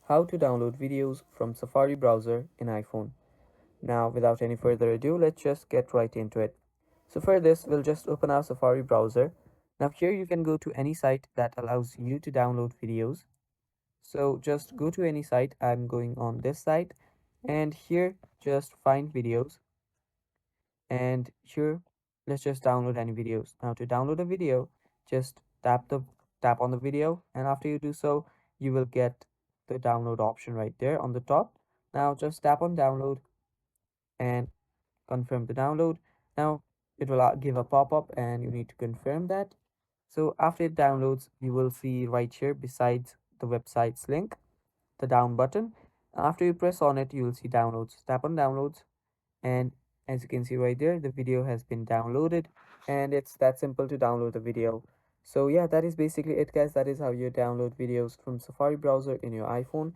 How to download videos from Safari browser in iPhone. Now, without any further ado, let's just get right into it. So for this, we'll just open our Safari browser. Now here you can go to any site that allows you to download videos. So just go to any site. I'm going on this site, and here just find videos, and here let's just download any videos. Now to download a video, just tap on the video, and after you do so, you will get the download option right there on the top. Now just tap on download and confirm the download. Now it will give a pop-up and you need to confirm that. So after it downloads, you will see right here besides the website's link the down button. After you press on it, you will see downloads. Tap on downloads, and as you can see right there, the video has been downloaded, and it's that simple to download the video. So yeah, that is basically it, guys. That is how you download videos from Safari browser in your iPhone.